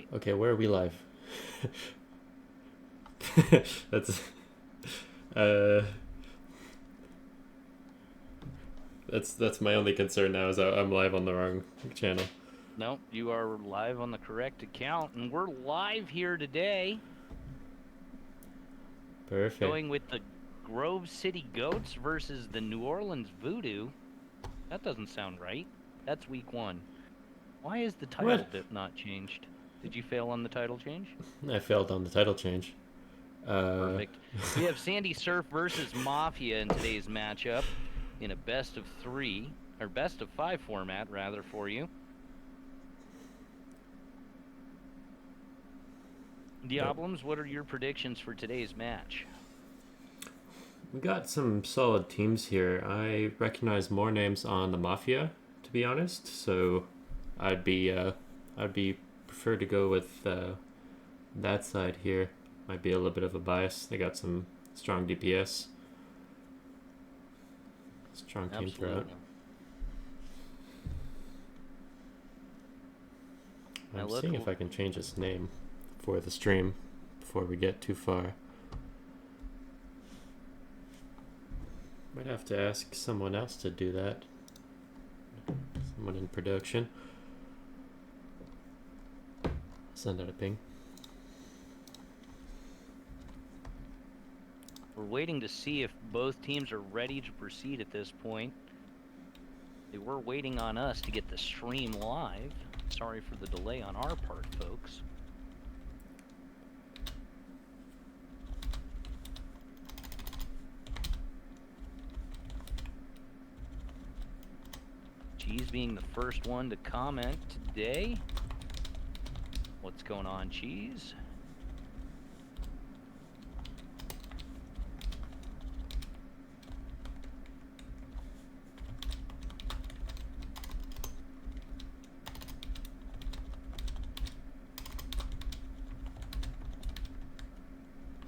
right. Okay, where are we live? That's uh that's my only concern now is I'm live on the wrong channel. Nope, you are live on the correct account, and we're live here today, Perfect. going with the Grove City Goats versus the New Orleans Voodoo. That doesn't sound right. That's week one. Why is the title What? not changed? Did you fail on the title change? I failed on the title change. Uh Perfect. We have Sandy Surf versus Mafia in today's matchup in a best of three, or best of five format, rather, for you. yep. Diablums, what are your predictions for today's match? We got some solid teams here. I recognize more names on the Mafia, to be honest, so I'd be I'd be prefer to go with that side here. Might be a little bit of a bias. They got some strong DPS. Strong team throughout. Absolutely. I I'm look. seeing if I can change its name for the stream before we get too far. Might have to ask someone else to do that. Someone in production. Send out a ping. We're waiting to see if both teams are ready to proceed at this point. They were waiting on us to get the stream live. Sorry for the delay on our part, folks. Cheese being the first one to comment today. What's going on, Cheese?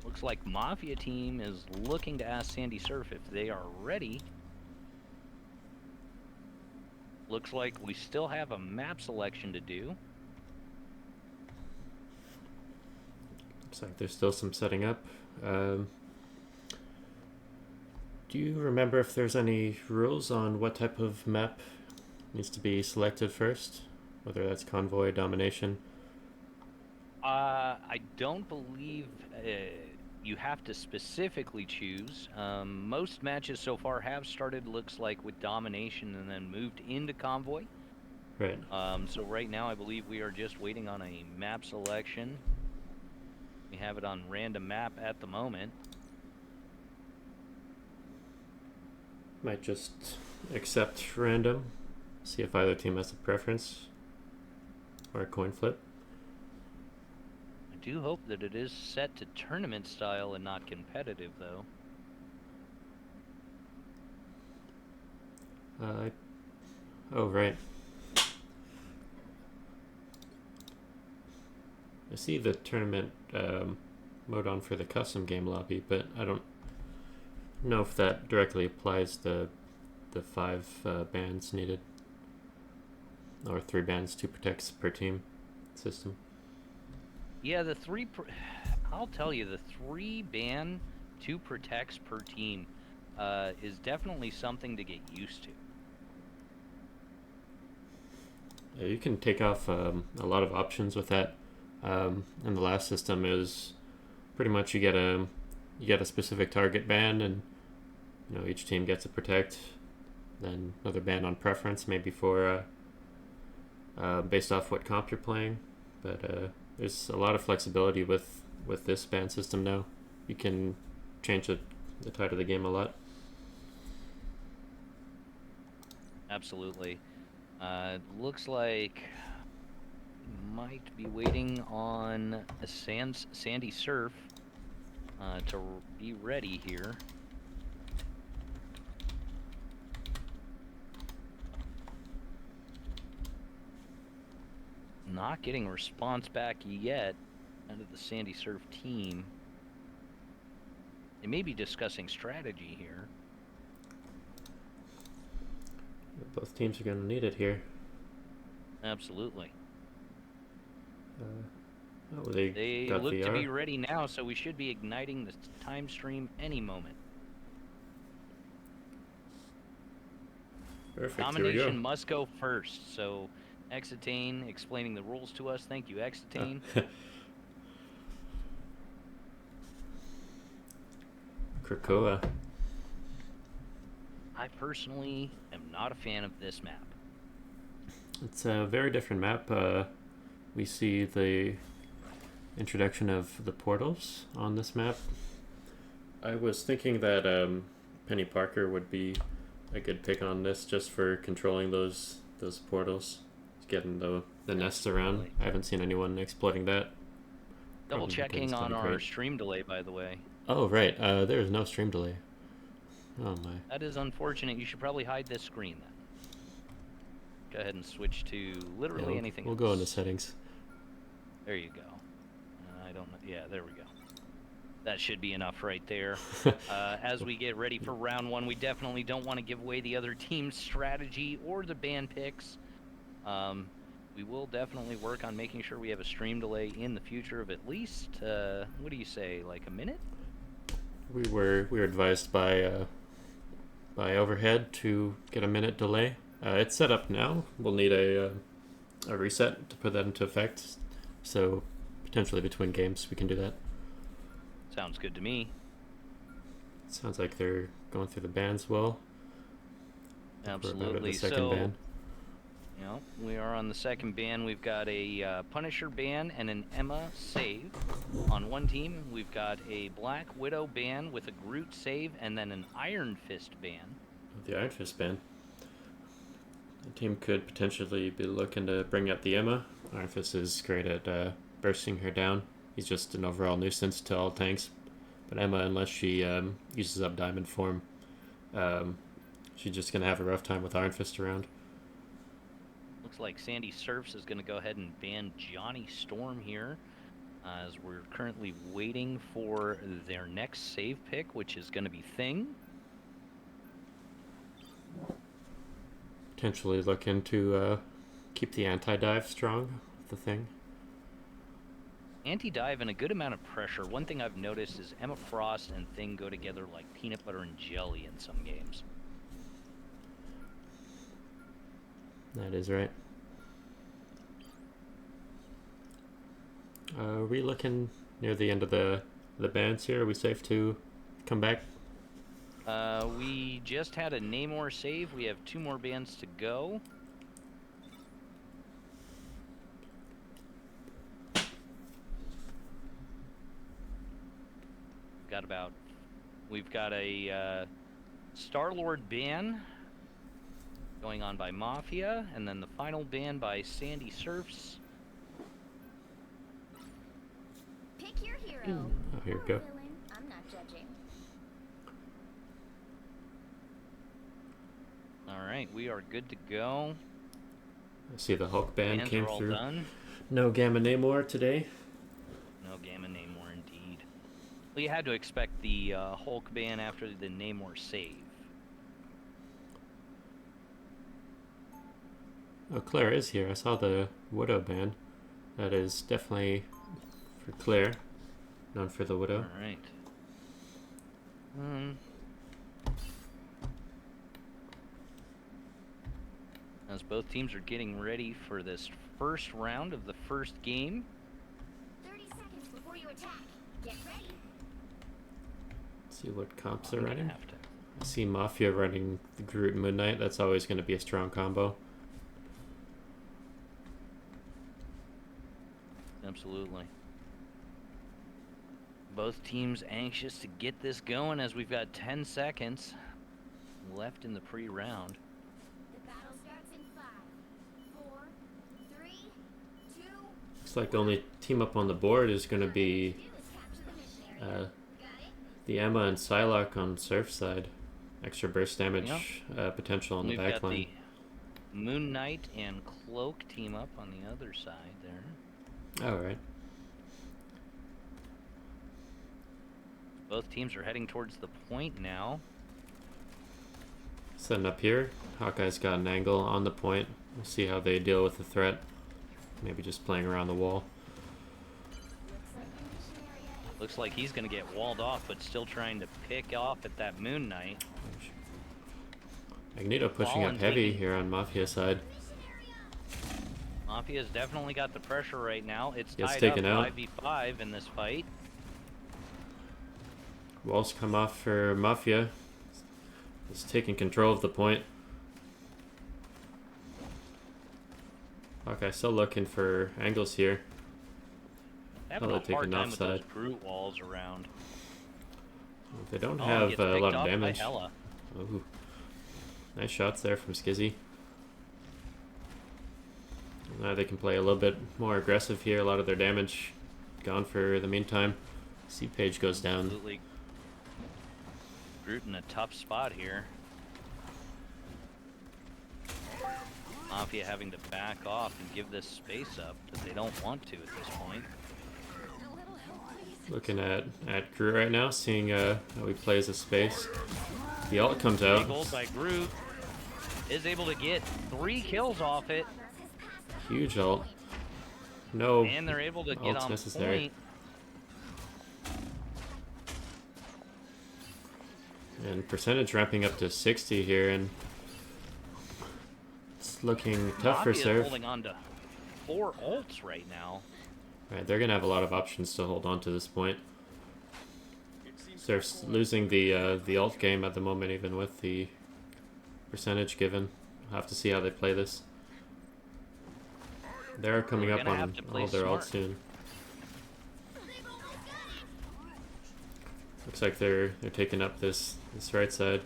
Looks like Mafia team is looking to ask Sandy Surf if they are ready. Looks like we still have a map selection to do. Looks like there's still some setting up. Um, do you remember if there's any rules on what type of map needs to be selected first? Whether that's convoy, domination? I don't believe you have to specifically choose. Most matches so far have started, looks like, with domination and then moved into convoy. Right. So right now, I believe we are just waiting on a map selection. We have it on random map at the moment. Might just accept random. See if either team has a preference. Or a coin flip. I do hope that it is set to tournament style and not competitive, though. Uh, oh, right. I see the tournament mode on for the custom game lobby, but I don't know if that directly applies the five bans needed, or three bans, two protects per team system. Yeah, I'll tell you, the 3 ban, 2 protects per team is definitely something to get used to. Yeah, you can take off a lot of options with that. And the last system is pretty much you get a specific target ban, and each team gets a protect, then another ban on preference, maybe for based off what comp you're playing. But there's a lot of flexibility with this ban system now. You can change the tide of the game a lot. Absolutely. Looks like might be waiting on a Sandy Surf to be ready here. Not getting a response back yet out of the Sandy Surf team. They may be discussing strategy here. Both teams are going to need it here. Absolutely. Oh, they They got look to VR. be ready now, so we should be igniting the time stream any moment. Perfect, here we go. Domination must go first, so Exitane explaining the rules to us. Thank you, Exitane. Krakoa. I personally am not a fan of this map. It's a very different map. We see the introduction of the portals on this map. I was thinking that Penny Parker would be a good pick on this just for controlling those portals, getting the nests around. I haven't seen anyone exploiting that. Double Probably checking because it's on done our great. stream delay, by the way. Oh right, there's no stream delay. Oh my. That is unfortunate. You should probably hide this screen then. Go ahead and switch to literally anything We'll else. go into settings. There you go. I don't know. Yeah, there we go. That should be enough right there. As we get ready for round one, we definitely don't want to give away the other team's strategy or the ban picks. We will definitely work on making sure we have a stream delay in the future of at least, what do you say, like a minute? We were advised by Overhead to get a minute delay. It's set up now. We'll need a reset to put that into effect. So potentially between games we can do that. Sounds good to me. Sounds like they're going through the bans well. Absolutely. We're about at the second ban. You know, we are on the second ban. We've got a Punisher ban and an Emma save on one team. We've got a Black Widow ban with a Groot save and then an Iron Fist ban. The Iron Fist ban. The team could potentially be looking to bring up the Emma. Iron Fist is great at bursting her down. He's just an overall nuisance to all tanks. But Emma, unless she uses up Diamond form, she's just going to have a rough time with Iron Fist around. Looks like Sandy Surfs is going to go ahead and ban Johnny Storm here, as we're currently waiting for their next save pick, which is going to be Thing. Potentially looking to keep the anti-dive strong with the Thing. Anti-dive and a good amount of pressure. One thing I've noticed is Emma Frost and Thing go together like peanut butter and jelly in some games. That is right. Are we looking near the end of the bans here? Are we safe to come back? We just had a Namor save. We have 2 more bans to go. We've got a Star-Lord ban going on by Mafia, and then the final ban by Sandy Surfs. Pick your hero. Oh, here we go. Villain. I'm not judging. Alright, we are good to go. I see the Hulk ban Bans came are all through. done. No Gamma Namor today. No Gamma Namor indeed. Well, you had to expect the Hulk ban after the Namor save. Oh, Claire is here. I saw the Widow ban. That is definitely for Claire, known for the Widow. Alright. As both teams are getting ready for this first round of the first game. 30 seconds before you attack. Get ready. See what comps they're I'm gonna running. have to. I see Mafia running the Groot Moon Knight. That's always going to be a strong combo. Absolutely. Both teams anxious to get this going as we've got 10 seconds left in the pre-round. The battle starts in 5, 4, 3, 2. Looks like the only team up on the board is going to be Do is capture the mission area. Got it? the Emma and Psylocke on Surf side. Extra burst damage potential on the We've back got line. the Moon Knight and Cloak team up on the other side there. Alright. Both teams are heading towards the point now. Setting up here. Hawkeye's got an angle on the point. We'll see how they deal with the threat. Maybe just playing around the wall. Looks like he's going to get walled off, but still trying to pick off at that Moon Knight. Magneto pushing Fallen up heavy taking- here on Mafia side. Mafia's definitely got the pressure right now. It's Gets tied taken up out. 5v5 in this fight. Walls come off for Mafia. He's taking control of the point. Okay, still looking for angles here. Having Probably a hard taking time with those offside. Groot walls around. They don't Oh, have gets a picked lot of off by damage. Hella. Ooh. Nice shots there from Skizzy. Now they can play a little bit more aggressive here. A lot of their damage gone for the meantime. C page goes down. Absolutely. Groot in a tough spot here. Mafia having to back off and give this space up that they don't want to at this point. Looking at Crew right now, seeing how he plays the space. The ult comes out. Big ult by Groot. Is able to get 3 kills off it. Huge ult. No And they're able to get ult's on necessary. point. And percentage ramping up to 60 here, and it's looking tough for Mafia's Surf. holding on to 4 ults right now. Right, they're gonna have a lot of options to hold on to this point. Surf's losing the ult game at the moment, even with the percentage given. We'll have to see how they play this. They're coming They're up gonna on have to play all their smart. ults soon. Looks like they're taking up this right side.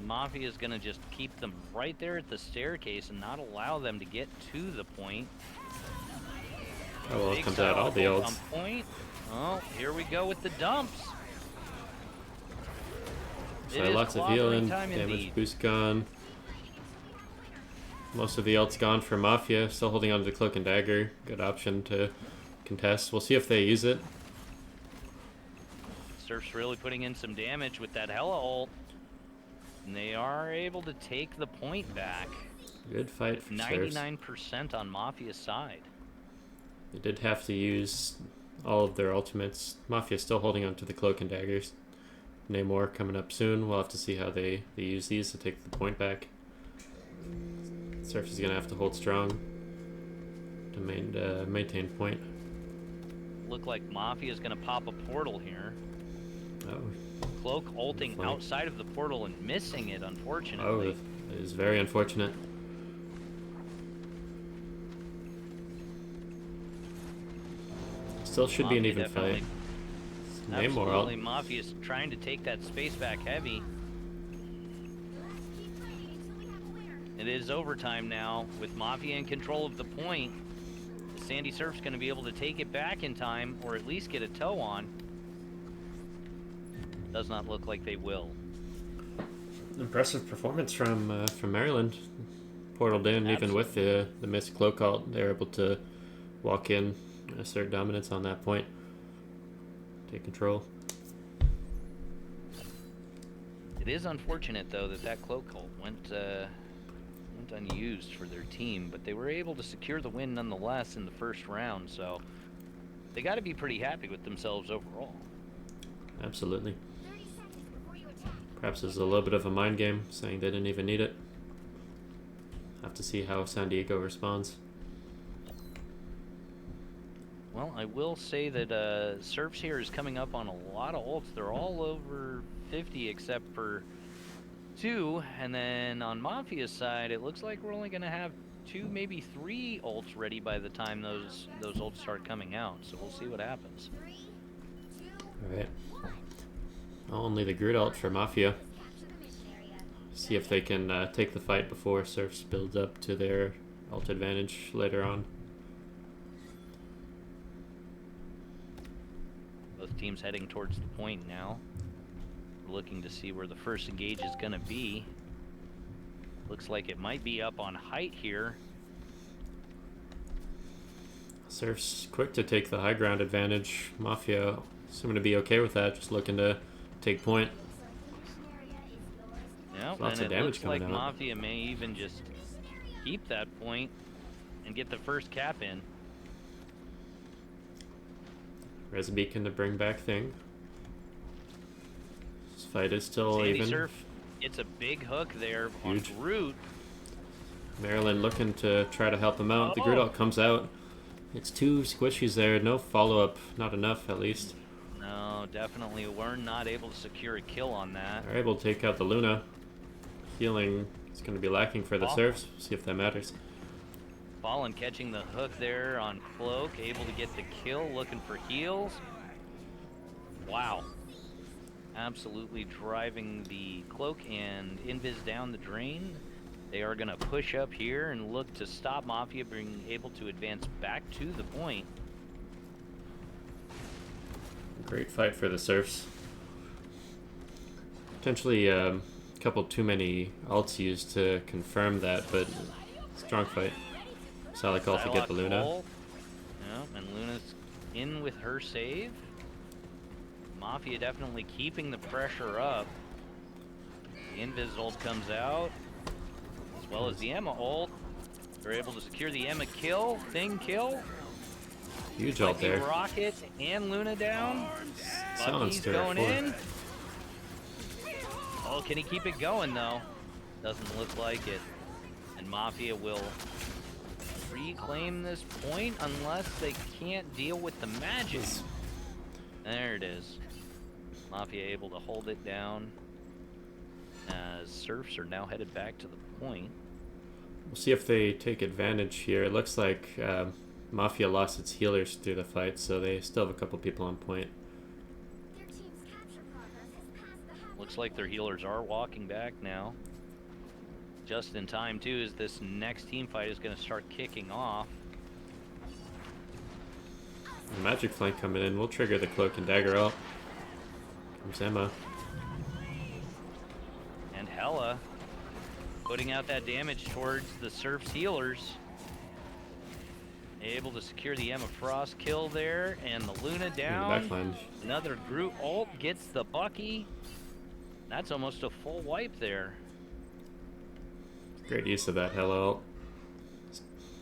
Mafia is going to just keep them right there at the staircase and not allow them to get to the point. Oh well, it Big comes out all the style ults. on point. Oh, here we go with the dumps. It So is lots of clobbering healing, time damage indeed. boost gone. Most of the ults gone for Mafia, still holding on to the Cloak and Dagger. Good option to contest. We'll see if they use it. Surf's really putting in some damage with that Hella ult. And they are able to take the point back. Good fight for Surf. 99% on Mafia's side. They did have to use all of their ultimates. Mafia's still holding on to the Cloak and Daggers. Namor coming up soon. We'll have to see how they use these to take the point back. Surf is going to have to hold strong to maintain point. Look like Mafia is going to pop a portal here. Oh, Cloak ulting Flank. outside of the portal and missing it, oh, unfortunately. it is very unfortunate. Still should be an Mafia even definitely- fight. Namor Absolutely, ult. Mafia's trying to take that space back heavy. It is overtime now with Mafia in control of the point. Sandy Surf's going to be able to take it back in time, or at least get a toe on. Does not look like they will. Impressive performance from Maryland. Portaled in, even with the missed cloak ult, they're able to walk in, assert dominance on that point, take control. It is unfortunate though that cloak ult went unused for their team, but they were able to secure the win nonetheless in the first round. So they got to be pretty happy with themselves overall. Absolutely. 30 seconds before you attack. Perhaps it's a little bit of a mind game, saying they didn't even need it. Have to see how San Diego responds. Well, I will say that Surfs here is coming up on a lot of ults. They're all over 50 except for 2, and then on Mafia's side, it looks like we're only going to have 2, maybe 3 ults ready by the time those ults start coming out. So we'll see what happens. 3, 2, Alright. Only the Groot ult for Mafia. capture the mission area. See if they can take the fight before Surfs builds up to their ult advantage later on. Both teams heading towards the point now. We're looking to see where the first engage is going to be. Looks like it might be up on height here. Surf's quick to take the high ground advantage. Mafia seem to be okay with that, just looking to take point. Yeah, Lots and of it damage looks like coming out. Mafia may even just keep that point and get the first cap in. Res Beacon to bring back Thing. This fight is still Sandy even. Surf, it's a big hook there Huge. on Groot. Maryland looking to try to help him out. The Oh. Groot ult comes out. It's two squishies there. No follow-up. Not enough, at least. No, definitely we're not able to secure a kill on that. They're able to take out the Luna. Healing is going to be lacking for the Oh. Surfs. See if that matters. Fallen catching the hook there on Cloak, able to get the kill, looking for heals. Wow. Absolutely driving the Cloak and Invis down the drain. They are going to push up here and look to stop Mafia being able to advance back to the point. Great fight for the Surfs. Potentially a couple too many ults used to confirm that, but strong fight. Solid call to get the Luna. Ult. Yeah, and Luna's in with her save. Mafia definitely keeping the pressure up. The Invis ult comes out, as well as the Emma ult. They're able to secure the Emma kill, Thing kill. Huge ult there. Rocket and Luna down. Sounds Bucky's to going four. in. Oh, can he keep it going though? Doesn't look like it. And Mafia will reclaim this point unless they can't deal with the magic. There it is. Mafia able to hold it down as Surfs are now headed back to the point. We'll see if they take advantage here. It looks like Mafia lost its healers through the fight, so they still have a couple people on point. Their team's capture progress has passed the halfway Looks like their healers are walking back now. Just in time too, as this next team fight is going to start kicking off. The magic flank coming in. We'll trigger the Cloak and Dagger ult. Comes Emma. And Hella putting out that damage towards the Surf's healers. Able to secure the Emma Frost kill there, and the Luna In the down. backline. Another Groot ult gets the Bucky. That's almost a full wipe there. Great use of that Hella ult.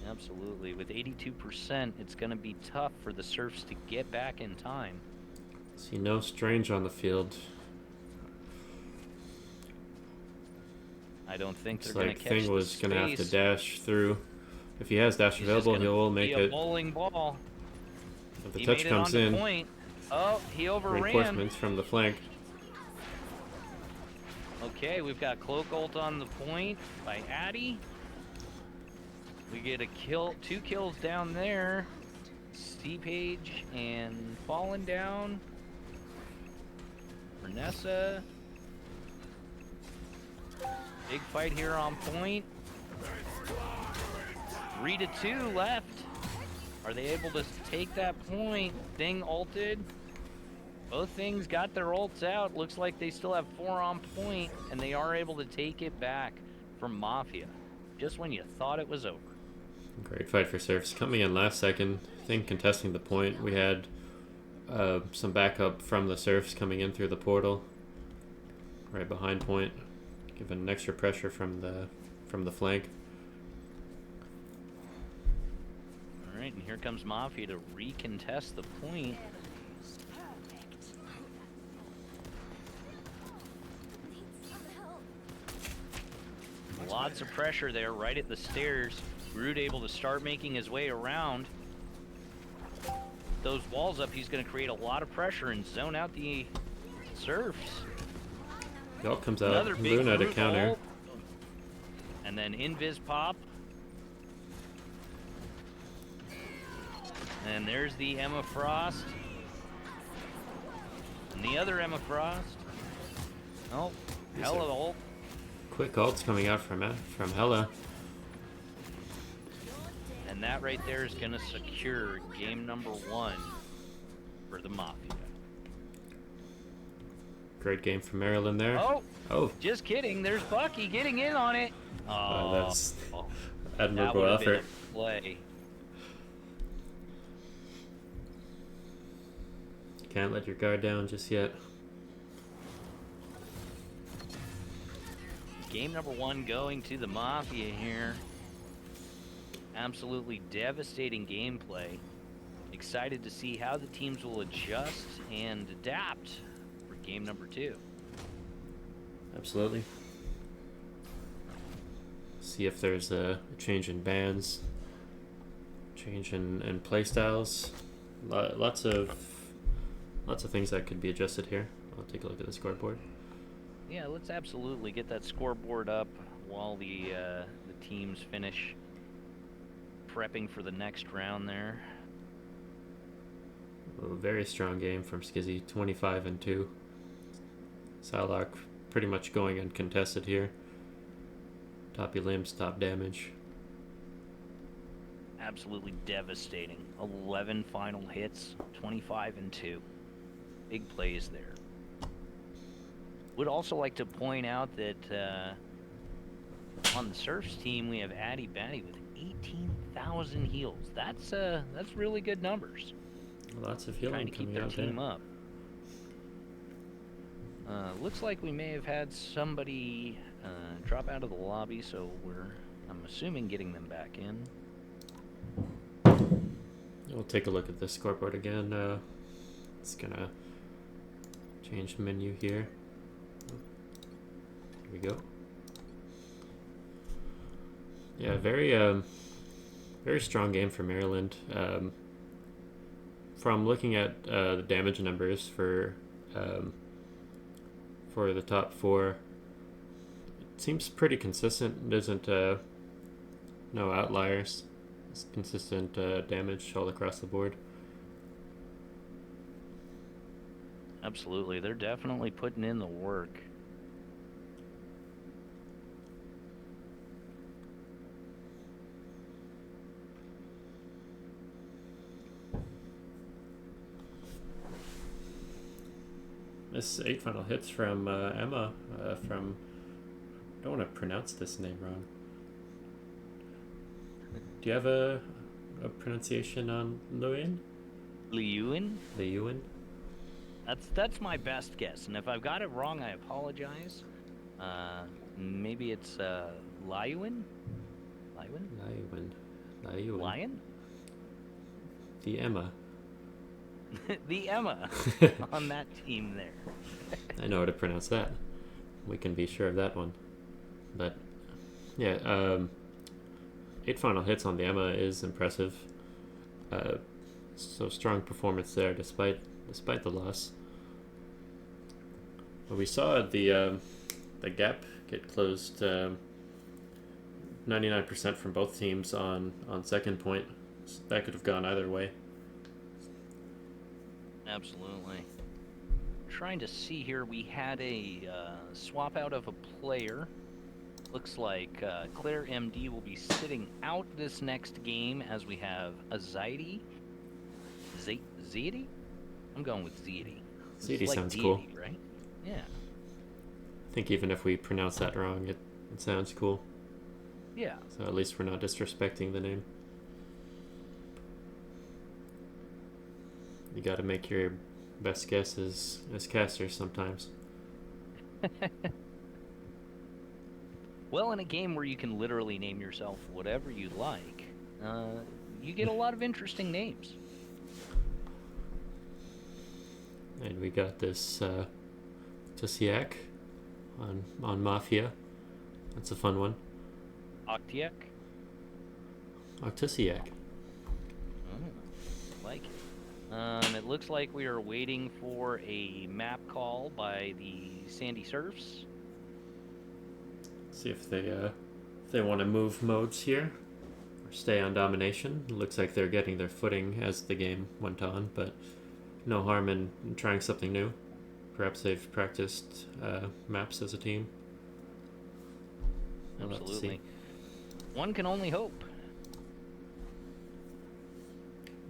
Absolutely. With 82%, it's going to be tough for the Surfs to get back in time. See no Strange on the field. I don't think Looks they're going like to catch Thing was the going to have to space. dash through. If he has dash He's just available, gonna he will make be a it. bowling ball. If the He touch made it comes onto in, point. Oh, he overran. reinforcements from the flank. Okay, we've got Cloak ult on the point by Addy. We get a kill, 2 kills down there. C-Page and Fallen down. Vanessa. Big fight here on point. 3-2 left. Are they able to take that point? Thing ulted. Both things got their ults out. Looks like they still have 4 on point, and they are able to take it back from Mafia. Just when you thought it was over. Great fight for Surfs. Coming in last second. Thing contesting the point. We had some backup from the Surfs coming in through the portal. Right behind point. Giving extra pressure from the flank. Alright, and here comes Mafia to recontest the point. Lots of pressure there right at the stairs. Groot able to start making his way around. Those walls up, he's going to create a lot of pressure and zone out the Surfs. The ult comes out. Another big Luna to Groot counter. ult. And then Invis pop. And there's the Emma Frost. And the other Emma Frost. Oh, Hella ult. Quick ults coming out from Hella. And that right there is going to secure game number 1 for the Mafia. Great game from Maryland there. Oh, Oh, just kidding. There's Bucky getting in on it. Oh, that's that admirable would have been effort. a play. Can't let your guard down just yet. Game number 1 going to the Mafia here. Absolutely devastating gameplay. Excited to see how the teams will adjust and adapt for game number 2. Absolutely. See if there's a change in bans, change in play styles. Lots of things that could be adjusted here. I'll take a look at the scoreboard. Yeah, let's absolutely get that scoreboard up while the teams finish prepping for the next round there. A very strong game from Skizzy, 25-2. Psylocke pretty much going uncontested here. Top limbs, top damage. Absolutely devastating. 11 final hits, 25-2. Big plays there. Would also like to point out that on the Surfs team we have Addy Batty with 18,000 heals. That's really good numbers. Lots of healing Trying to keep coming their out team there. up. Looks like we may have had somebody drop out of the lobby, so I'm assuming getting them back in. We'll take a look at the scoreboard again. It's gonna change menu here. Here we go. Yeah, very strong game for Maryland. From looking at the damage numbers for the top 4, it seems pretty consistent. There isn't no outliers. It's consistent damage all across the board. Absolutely, they're definitely putting in the work. This 8 final hits from Emma from... I don't want to pronounce this name wrong. Do you have a pronunciation on Lewin? Liyuan? Lewin? That's my best guess, and if I've got it wrong, I apologize. Maybe it's Liyuan? Liyuan? Lewin. Lion? The Emma. The Emma on that team there. I know how to pronounce that. We can be sure of that one. But yeah, 8 final hits on the Emma is impressive. So strong performance there, despite the loss. But we saw the gap get closed 99% from both teams on second point. So that could have gone either way. Absolutely. Trying to see here, we had a swap out of a player. Looks like Claire MD will be sitting out this next game as we have a Zaidi. Zaidi? I'm going with Zaidi. Zaidi It's like sounds deity, cool. Right? Yeah. I think even if we pronounce that wrong, it sounds cool. Yeah. So at least we're not disrespecting the name. You gotta make your best guess as casters sometimes. Well, in a game where you can literally name yourself whatever you like, you get a lot of interesting names. And we got this Tusiak on Mafia. That's a fun one. Octiak? Tusiak. Like it. It looks like we are waiting for a map call by the Sandy Surfs. See if they want to move modes here or stay on domination. It looks like they're getting their footing as the game went on, but no harm in trying something new. Perhaps they've practiced maps as a team. We'll have to see. Absolutely. One can only hope.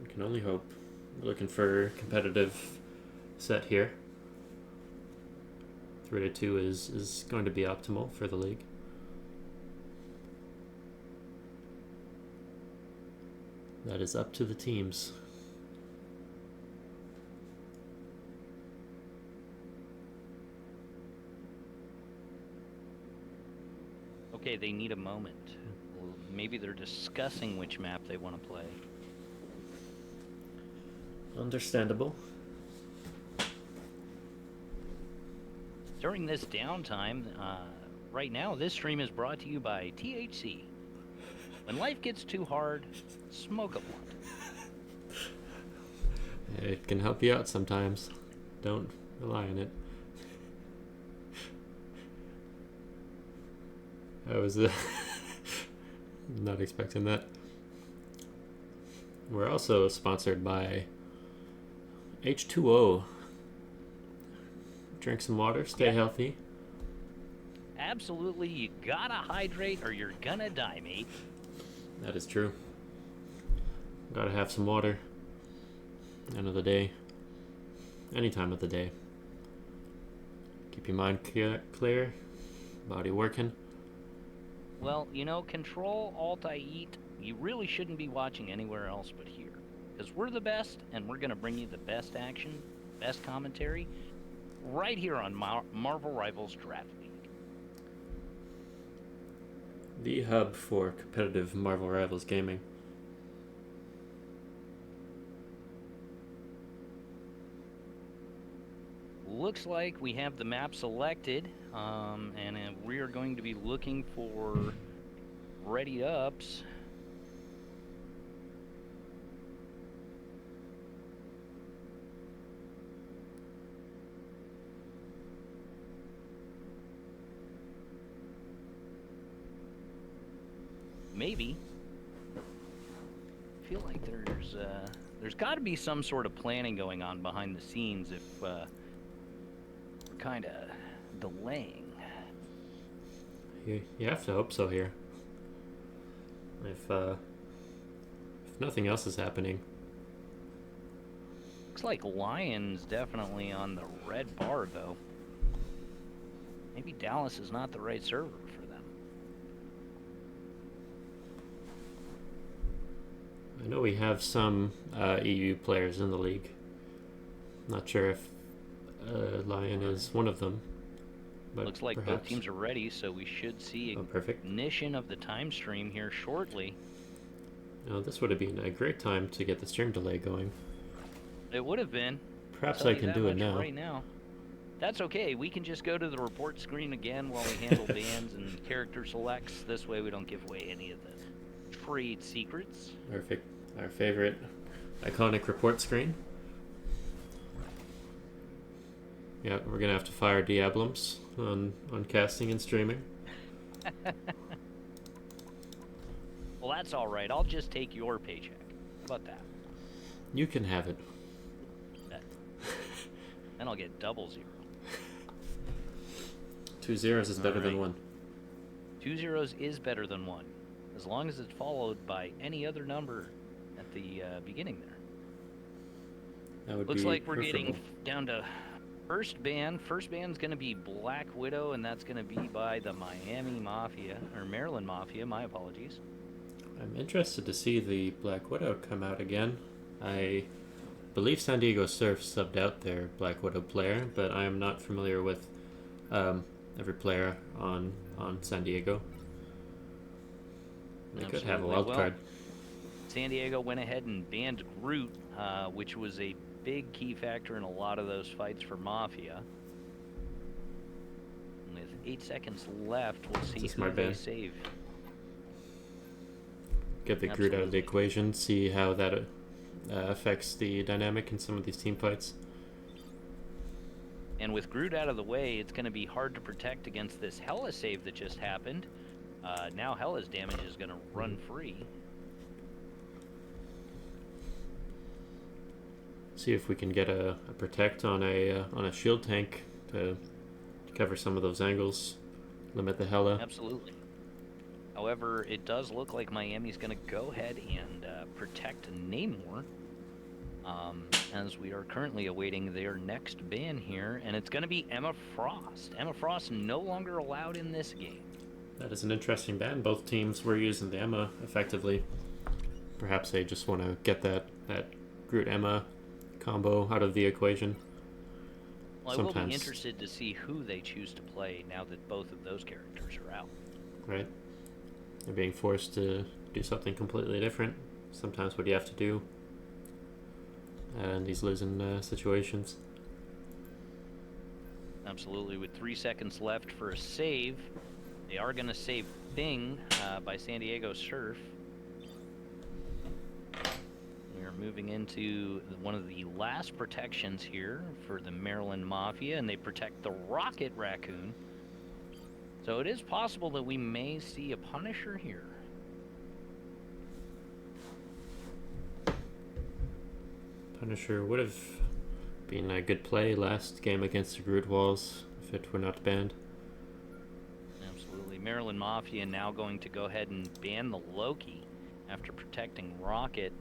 We can only hope. We're looking for a competitive set here. 3-2 is going to be optimal for the league. That is up to the teams. Okay, they need a moment. Well, maybe they're discussing which map they want to play. Understandable. During this downtime, right now, this stream is brought to you by THC. When life gets too hard, smoke a blunt. It can help you out sometimes. Don't rely on it. I was not expecting that. We're also sponsored by H2O. Drink some water, stay healthy. Absolutely, you gotta hydrate or you're gonna die, mate. That is true. Gotta have some water. End of the day. Any time of the day. Keep your mind clear. Body working. Well, you know, Control, Alt, I Eat, you really shouldn't be watching anywhere else but here. Because we're the best, and we're gonna bring you the best action, best commentary, right here on Marvel Rivals Draft League. The hub for competitive Marvel Rivals gaming. Looks like we have the map selected, and we are going to be looking for ready ups. Maybe. I feel like there's got to be some sort of planning going on behind the scenes if we're kind of delaying. You have to hope so here. If nothing else is happening. Looks like Lion's definitely on the red bar, though. Maybe Dallas is not the right server for them. I know we have some EU players in the league. Not sure if Lion is one of them. But Looks like perhaps. both teams are ready, so we should see Perfect. ignition of the time stream here shortly. Now, this would have been a great time to get the stream delay going. It would have been. Perhaps Tell I you can that do it much now. right now. That's okay. We can just go to the report screen again while we handle bans and character selects. This way we don't give away any of the trade secrets. Perfect. Our favorite iconic report screen. Yeah, we're gonna have to fire Diablums on casting and streaming. Well, that's all right. I'll just take your paycheck. How about that? You can have it. Then I'll get double zero. 2 zeros is better than Alright. 1. 2 zeros is better than 1, as long as it's followed by any other number at the beginning there. That would Looks be like we're preferable. getting down to first ban. First ban's going to be Black Widow, and that's going to be by the Miami Mafia, or Maryland Mafia, my apologies. I'm interested to see the Black Widow come out again. I believe San Diego Surf subbed out their Black Widow player, but I am not familiar with every player on San Diego. They could have a Absolutely. wild Well, card. San Diego went ahead and banned Groot, which was a big key factor in a lot of those fights for Mafia. And with 8 seconds left, we'll see a who smart they ban. save. Get the Groot out of the Absolutely. equation, see how that affects the dynamic in some of these team fights. And with Groot out of the way, it's going to be hard to protect against this Hela save that just happened. Now Hela's damage is going to run free. See if we can get a protect on a shield tank to cover some of those angles, limit the Hela. Absolutely. However, it does look like Miami's going to go ahead and protect Namor, as we are currently awaiting their next ban here, and it's going to be Emma Frost. Emma Frost no longer allowed in this game. That is an interesting ban. Both teams were using the Emma effectively. Perhaps they just want to get that Groot Emma combo out of the equation. Well, I will be Sometimes. interested to see who they choose to play now that both of those characters are out. Right? They're being forced to do something completely different. Sometimes what you have to do. in these losing situations. Absolutely. With 3 seconds left for a save, they are going to save Thing by San Diego Surf. We're moving into one of the last protections here for the Maryland Mafia, and they protect the Rocket Raccoon. So it is possible that we may see a Punisher here. Punisher would have been a good play last game against the Groot Walls if it were not banned. Absolutely. Maryland Mafia now going to go ahead and ban the Loki after protecting Rocket.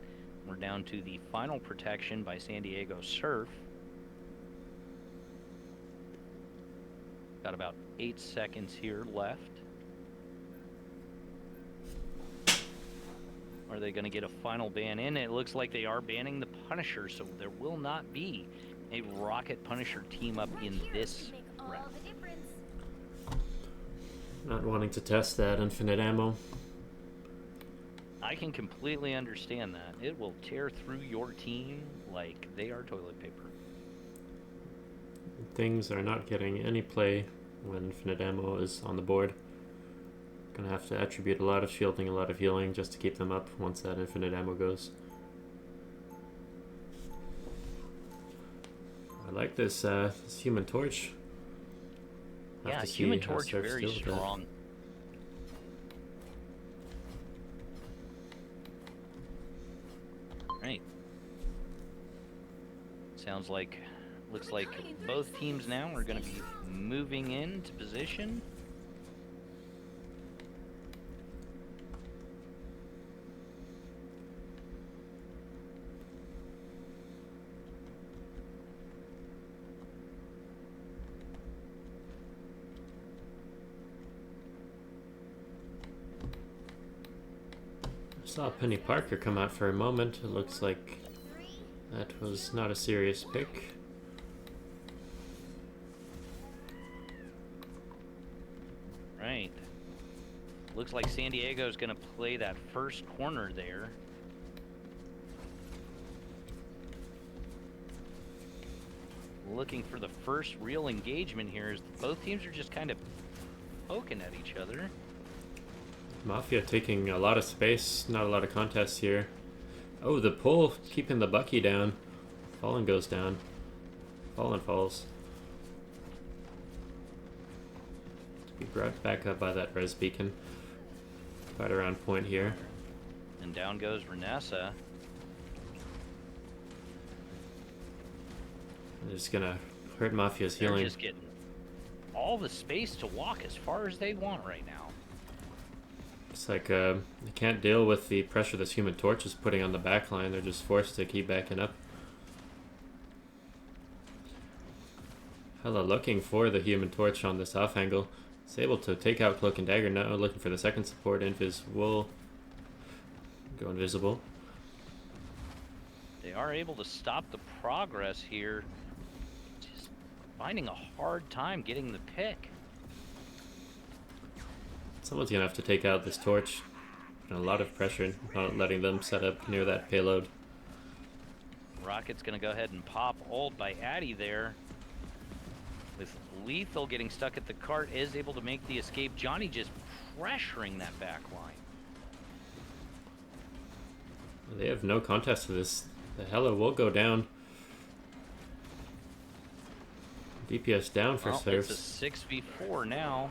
We're down to the final protection by San Diego Surf. Got about 8 seconds here left. Are they going to get a final ban in? It looks like they are banning the Punisher, so there will not be a Rocket Punisher team up in this round. Not wanting to test that infinite ammo. I can completely understand that. It will tear through your team like they are toilet paper. Things are not getting any play when infinite ammo is on the board. Gonna have to attribute a lot of shielding, a lot of healing just to keep them up once that infinite ammo goes. I like this, this Human Torch. Have Yeah, to see Human how Torch Surf's very deal with that. strong. Right. Sounds like, looks like both teams now are going to be moving into position. I saw Penny Parker come out for a moment. It looks like that was not a serious pick. Right. Looks like San Diego's going to play that first corner there. Looking for the first real engagement here as both teams are just kind of poking at each other. Mafia taking a lot of space, not a lot of contests here. Oh, the pull keeping the Bucky down. Fallen goes down. Fallen falls. To be brought back up by that res beacon. Right around point here. And down goes Renessa. They're just gonna hurt Mafia's They're healing. just getting all the space to walk as far as they want right now. It's like they can't deal with the pressure this Human Torch is putting on the back line. They're just forced to keep backing up. Hella looking for the Human Torch on this off angle. It's able to take out Cloak and Dagger now, looking for the second support. Invis will go invisible. They are able to stop the progress here. Just finding a hard time getting the pick. Someone's gonna have to take out this torch. And a lot of pressure, not letting them set up near that payload. Rocket's gonna go ahead and pop ult by Addy there. With Lethal getting stuck at the cart, is able to make the escape. Johnny just pressuring that back line. They have no contest for this. The Hella will go down. DPS down for Well, Surfs. it's a 6v4 now.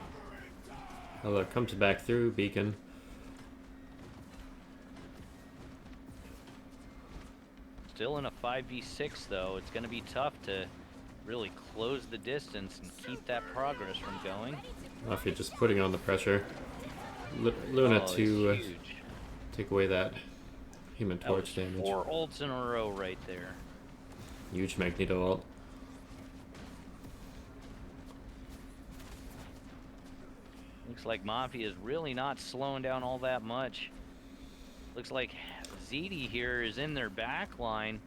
Hella comes back through Beacon. Still in a 5v6 though. It's gonna be tough to really close the distance and keep that progress from going. Mafia just putting on the pressure. Luna Oh, to it's huge. take away that Human That was Torch damage. 4 ults in a row right there. Huge Magneto ult. Looks like Mafia is really not slowing down all that much. Looks like ZD here is in their back line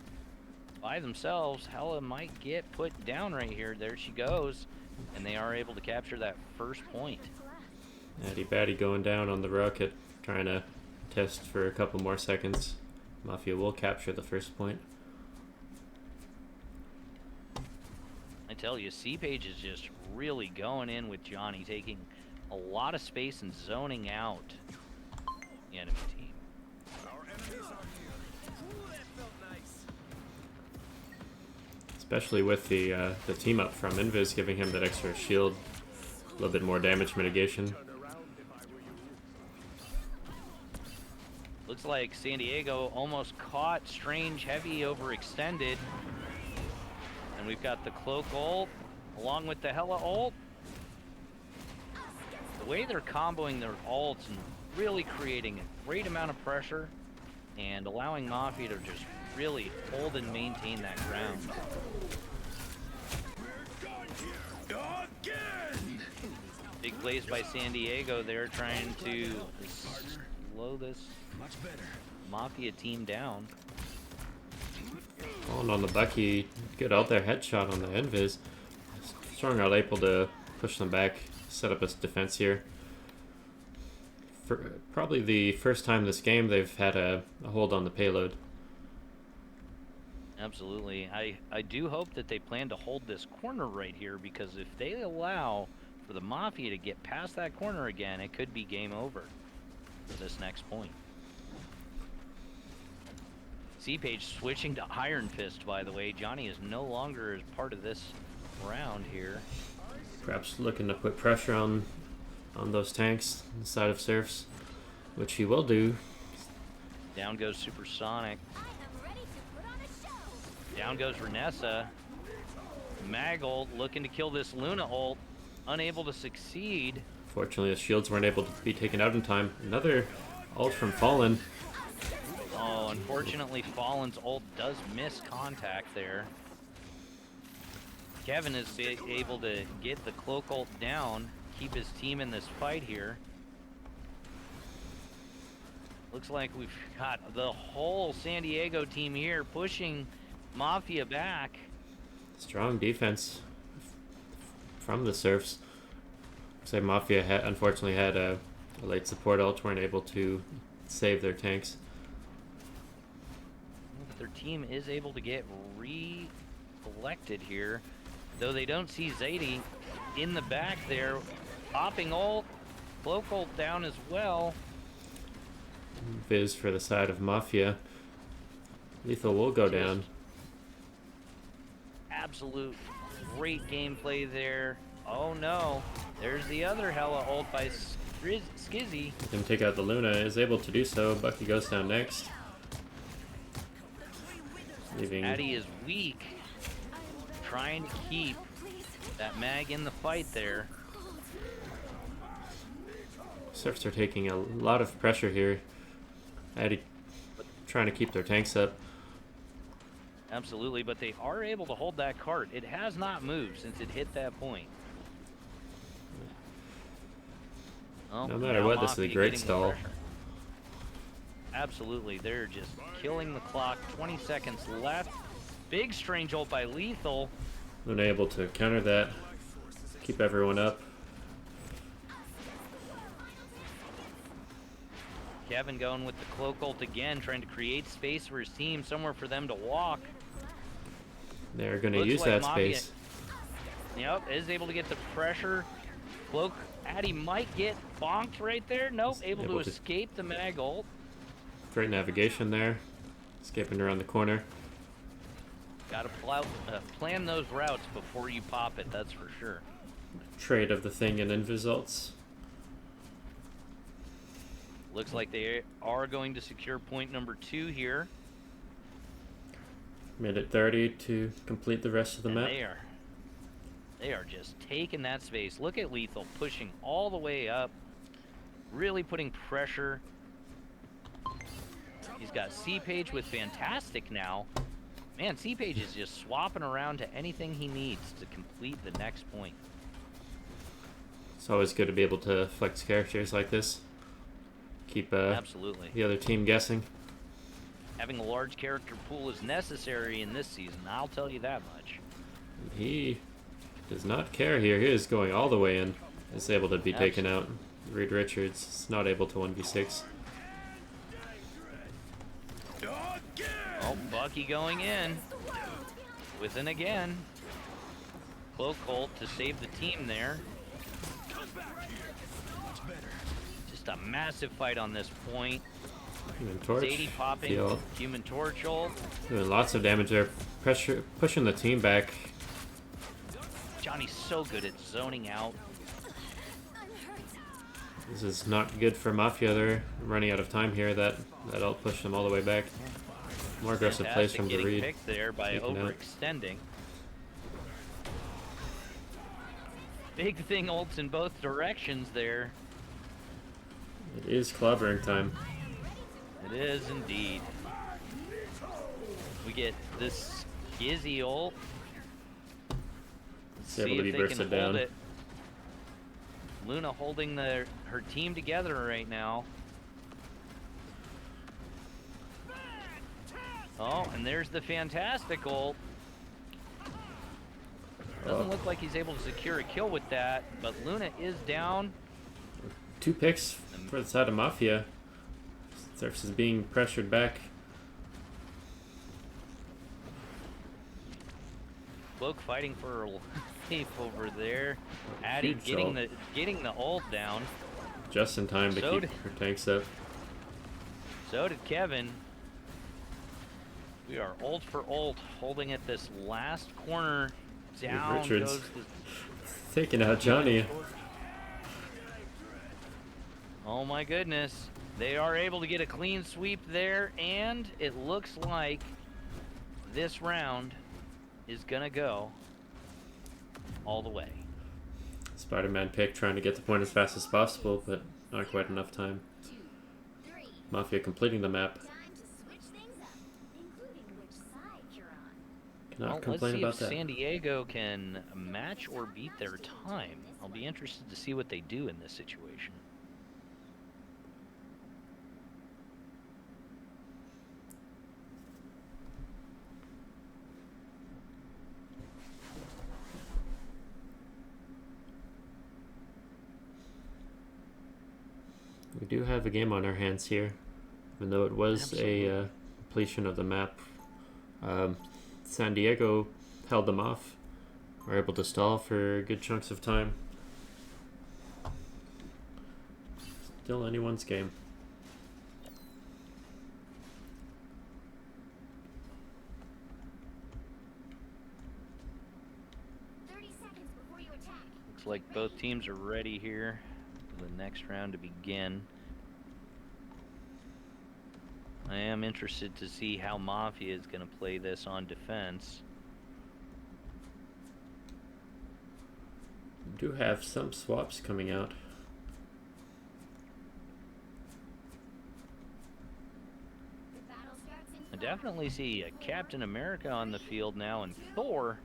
by themselves. Hella might get put down right here. There she goes. And they are able to capture that first point. Addy Batty going down on the rocket, trying to test for a couple more seconds. Mafia will capture the first point. tell you, C-Page is just really going in with Johnny, taking a lot of space and zoning out the enemy team. Especially with the team up from Invis giving him that extra shield, a little bit more damage mitigation. Looks like San Diego almost caught Strange Heavy overextended. And we've got the Cloak ult along with the Hela ult. The way they're comboing their ults and really creating a great amount of pressure and allowing Mafia to just really hold and maintain that ground. Big plays by San Diego there, trying to slow this Mafia team down. Falling on the Bucky, good out there headshot on the Invis. Strong are able to push them back, set up a defense here. For probably the first time this game they've had a hold on the payload. Absolutely. I do hope that they plan to hold this corner right here, because if they allow for the Mafia to get past that corner again, it could be game over for this next point. C-Page switching to Iron Fist, by the way. Johnny is no longer as part of this round here. Perhaps looking to put pressure on those tanks inside of Surfs, which he will do. Down goes Supersonic. I am ready to put on a show. Down goes Renessa. Mag ult looking to kill this Luna ult. Unable to succeed. Fortunately, the shields weren't able to be taken out in time. Another ult from Fallen. Oh, unfortunately, Fallen's ult does miss contact there. Kevin is able to get the Cloak ult down, keep his team in this fight here. Looks like we've got the whole San Diego team here pushing Mafia back. Strong defense from the Surfs. Looks like Mafia unfortunately had a late support ult, weren't able to save their tanks. Their team is able to get re-elected here, though they don't see Zadie in the back there. Popping ult, Cloak ult down as well. Viz for the side of Mafia. Lethal will go down. Absolute great gameplay there. Oh no, there's the other Hela ult by Skizzy. Can take out the Luna, is able to do so. Bucky goes down next. Leaving Addy is weak, trying to keep that Mag in the fight there. Surfs are taking a lot of pressure here. Addy trying to keep their tanks up. Absolutely, but they are able to hold that cart. It has not moved since it hit that point. Well, No matter now what, this is a Mafia great getting the stall. pressure. Absolutely, they're just killing the clock. 20 seconds left. Big Strange ult by Lethal. Luna able to counter that, keep everyone up. Kevin going with the Cloak ult again, trying to create space for his team, somewhere for them to walk. They're going to Looks use like that Mafia- space. Yep, is able to get the pressure. Cloak, Addy might get bonked right there. Nope, able to escape the Mag ult. Great navigation there. Escaping around the corner. Gotta plan those routes before you pop it, that's for sure. Trade of the thing and invis-ults. Looks like they are going to secure point number 2 here. Minute 30 to complete the rest of the And map. they are just taking that space. Look at Lethal pushing all the way up, really putting pressure. He's got C-Page with Fantastic now. Man, C-Page is just swapping around to anything he needs to complete the next point. It's always good to be able to flex characters like this. Keep Absolutely. the other team guessing. Having a large character pool is necessary in this season, I'll tell you that much. He does not care here. He is going all the way in. Is able to be taken out. Reed Richards is not able to 1v6. Oh, Bucky going in. With an again. Cloak ult to save the team there. Just a massive fight on this point. Human Torch. Zadie popping Field. Human Torch ult. Doing lots of damage there. Pressure, pushing the team back. Johnny's so good at zoning out. This is not good for Mafia. They're running out of time here. That ult pushed them all the way back. More aggressive plays from getting Reed. picked there by Taken out. overextending. Big thing ults in both directions there. It is clobbering time. It is indeed. We get this Gizzy ult. Let's It's able see to be if they can bursted hold down. it. Luna holding her team together right now. Oh, and there's the fantastic ult. Doesn't look like he's able to secure a kill with that, but Luna is down. 2 picks for the side of Mafia. Surfs is being pressured back. Cloak fighting for a life over there. Addy Huge getting the ult down. Just in time to So keep her tanks up. So did Kevin. We are ult for ult, holding at this last corner. Down Richards goes the... taking out Johnny. Oh my goodness. They are able to get a clean sweep there, and it looks like this round is gonna go all the way. Spider-Man pick trying to get the point as fast as possible, but not quite enough time. 2, 3. Mafia completing the map. Time to switch things up, including which side you're on. Cannot Well, complain let's about see if that. San Diego can match or beat their time. I'll be interested to see what they do in this situation. We do have a game on our hands here, even though it was a completion of the map. San Diego held them off. Were able to stall for good chunks of time. Still anyone's game. Looks like both teams are ready here for the next round to begin. I am interested to see how Mafia is going to play this on defense. We do have some swaps coming out. I definitely see a Captain America on the field now and Thor.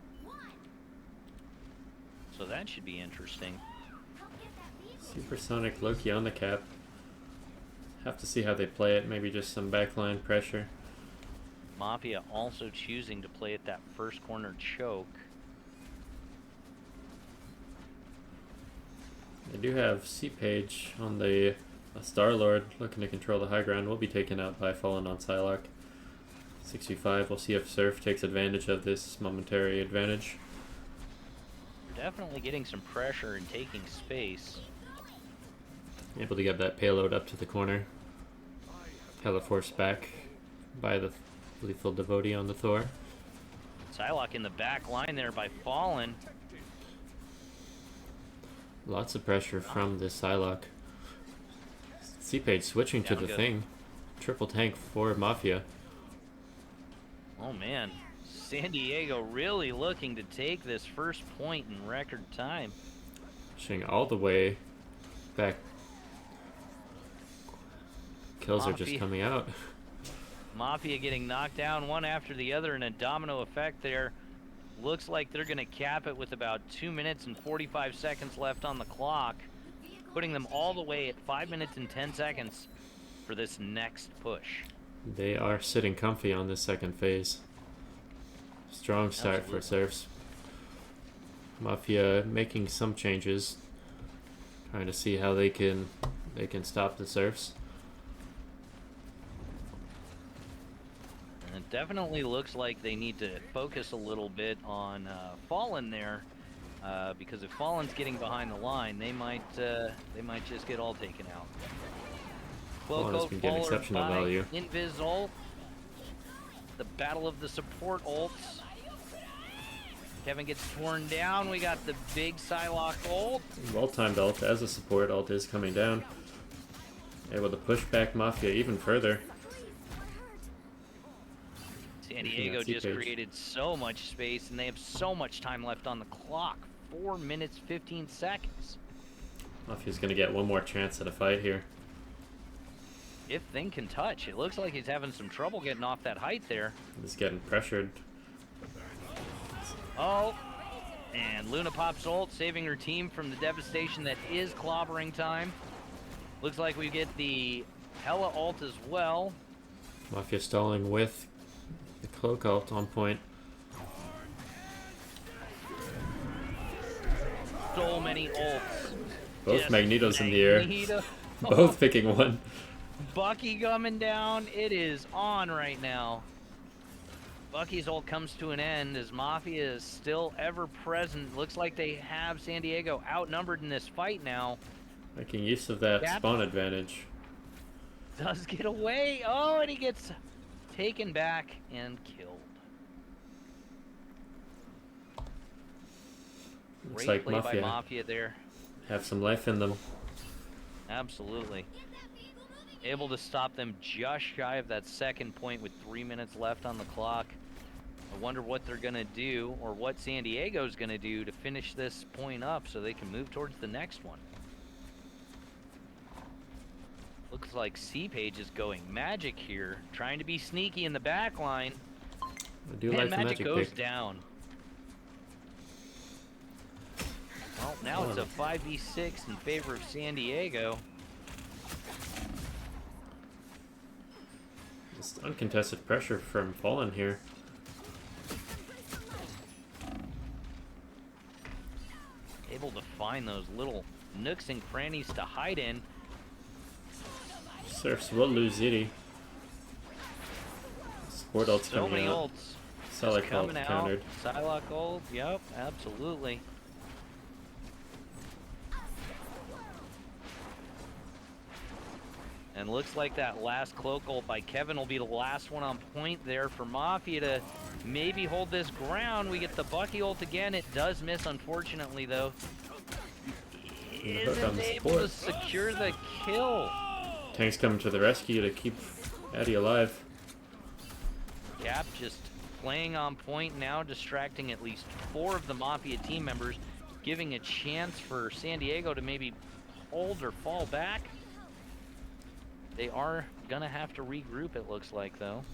So that should be interesting. Supersonic Loki on the cap. Have to see how they play it. Maybe just some backline pressure. Mafia also choosing to play at that first corner choke. They do have C-Page on the Star-Lord looking to control the high ground. Will be taken out by Fallen on Psylocke. 65. We'll see if Surf takes advantage of this momentary advantage. Definitely getting some pressure and taking space. Able to get that payload up to the corner. Teleforce back by the lethal devotee on the Thor. Psylocke in the back line there by Fallen. Lots of pressure from this Psylocke. C-Page switching to Down the goes- thing. Triple tank for Mafia. Oh man, San Diego really looking to take this first point in record time. Pushing all the way back. Kills are just Mafia. coming out. Mafia getting knocked down one after the other in a domino effect there. Looks like they're going to cap it with about 2 minutes and 45 seconds left on the clock, putting them all the way at 5 minutes and 10 seconds for this next push. They are sitting comfy on this second phase. Strong start for Absolutely. Surfs. Mafia making some changes, trying to see how they can stop the Surfs. And it definitely looks like they need to focus a little bit on Fallen there. because if Fallen's getting behind the line, they might just get all taken out. Fallen has been getting followed exceptional by value. Invis ult. The battle of the support ults. Kevin gets torn down. We got the big Psylocke ult. Well-timed ult as a support. Ult is coming down. Able to push back Mafia even further. San Diego Pushing that just C-page. created so much space, and they have so much time left on the clock. 4 minutes, 15 seconds. Mafia's gonna get one more chance at a fight here. If Thing can touch, it looks like he's having some trouble getting off that height there. He's getting pressured. Oh, and Luna pops ult, saving her team from the devastation that is clobbering time. Looks like we get the Hella ult as well. Mafia stalling with the cloak ult on point. So many ults. Both Just Magnetos in the air. Magneto. Both picking one. Bucky coming down. It is on right now. Bucky's ult comes to an end as Mafia is still ever present. Looks like they have San Diego outnumbered in this fight now. Making use of that Yep. spawn advantage. Does get away. Oh, and he gets taken back and killed. Looks Great like play Mafia by Mafia there. have some life in them. Absolutely. Able to stop them just shy of that second point with 3 minutes left on the clock. I wonder what they're going to do, or what San Diego's going to do to finish this point up so they can move towards the next one. Looks like C-Page is going Magic here, trying to be sneaky in the back line. I do And like the Magic magic goes pick. down. Well, now it's a 5v6 in favor of San Diego. Just uncontested pressure from Fallen here. Able to find those little nooks and crannies to hide in. Surfs will lose Ziti. Support ult's So many coming out. ults. Psylocke ult coming out. countered. Psylocke ult. Yep, absolutely. And looks like that last cloak ult by Kevin will be the last one on point there for Mafia to maybe hold this ground. We get the Bucky ult again. It does miss, unfortunately, though. And the hook on Isn't the able to support. secure the kill. Tank's coming to the rescue to keep Addy alive. Cap just playing on point now, distracting at least 4 of the Mafia team members, giving a chance for San Diego to maybe hold or fall back. They are gonna have to regroup, it looks like, though.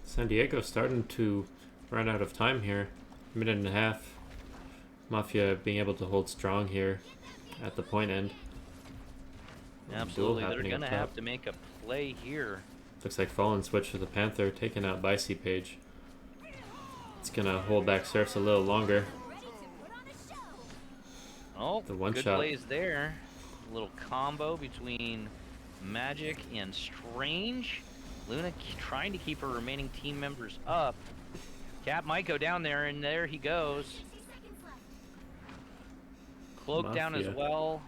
San Diego starting to run out of time here. Minute and a half. Mafia being able to hold strong here at the point end. Absolutely, Duel they're happening gonna up have top. to make a play here. Looks like Fallen switch to the Panther, taken out by C-Page. It's gonna hold back Surfs a little longer. Oh, The one good shot. plays there. A little combo between Magic and Strange. Luna trying to keep her remaining team members up. Cap might go down there, and there he goes. Cloak down as Mafia. well.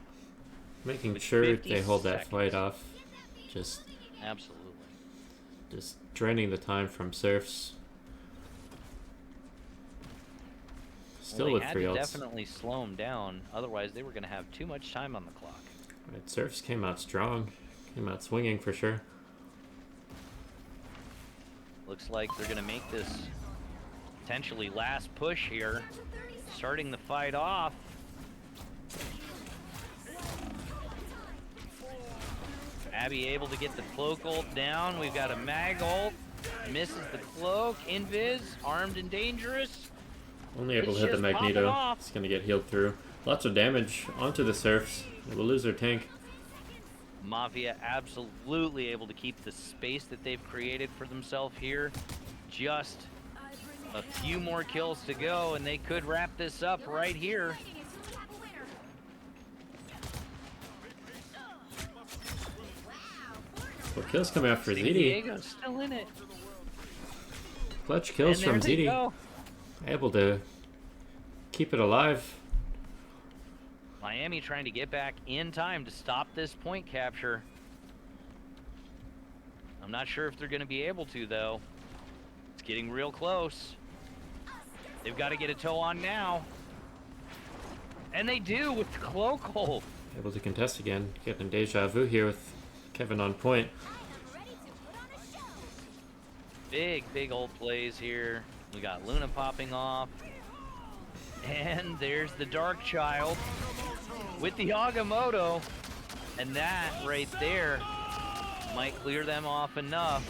Making With sure 50 they hold that fight seconds. off. Just Absolutely. draining the time from Surfs. Still Well, with they had 3 to ults. definitely slow him down. Otherwise, they were going to have too much time on the clock. Right, Surfs came out strong. Came out swinging for sure. Looks like they're going to make this potentially last push here. Starting the fight off. Abby able to get the cloak ult down. We've got a mag ult. Misses the cloak. Invis, armed and dangerous. Only able It's to hit the just popping Magneto. off. It's gonna get healed through. Lots of damage onto the Surfs. They will lose their tank. Mafia absolutely able to keep the space that they've created for themselves here. Just a few more kills to go, and they could wrap this up right here. Well, kills coming out for San ZD. Diego's still in it. Clutch kills And from there they ZD. go. Able to keep it alive. Miami trying to get back in time to stop this point capture. I'm not sure if they're going to be able to, though. It's getting real close. They've got to get a toe on now. And they do with the cloak hold. Able to contest again. Getting deja vu here with Kevin on point. Big old plays here. We got Luna popping off. And there's the Dark Child with the Agamotto. And that right there might clear them off enough.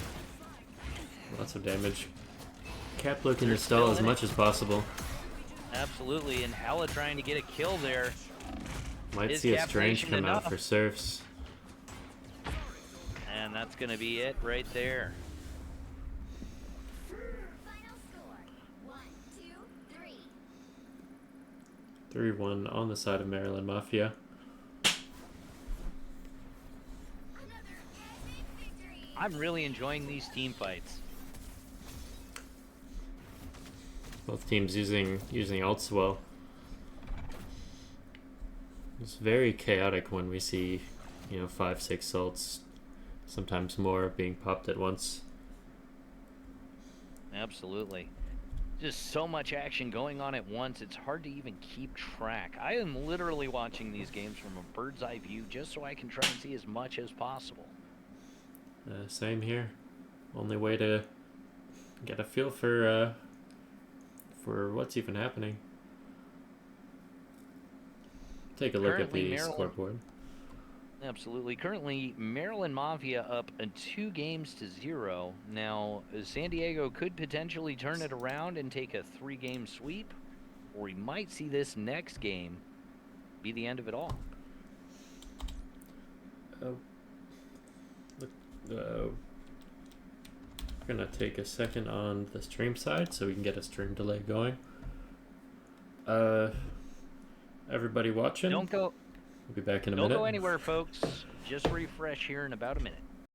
Lots of damage. Cap looking They're to stall still as in much it. as possible. Absolutely, and Hella trying to get a kill there. Might Is see a Cap strange Nation come out enough? for Surfs. And that's going to be it right there. Final score 1, 2, 3. 3-1 on the side of Maryland Mafia. Another epic victory. I'm really enjoying these team fights. Both teams using ults well. It's very chaotic when we see, 5-6 ults, sometimes more, being popped at once. Absolutely. Just so much action going on at once, it's hard to even keep track. I am literally watching these games from a bird's eye view just so I can try and see as much as possible. Same here. Only way to get a feel for what's even happening. Take a look at Currently, the Maryland- scoreboard. Absolutely. Currently, Maryland Mafia up 2-0. Now, San Diego could potentially turn it around and take a 3-game sweep, or we might see this next game be the end of it all. We're gonna take a second on the stream side so we can get a stream delay going. Everybody watching? Don't go We'll be back in a Don't minute. go anywhere, folks. Just refresh here in about a minute.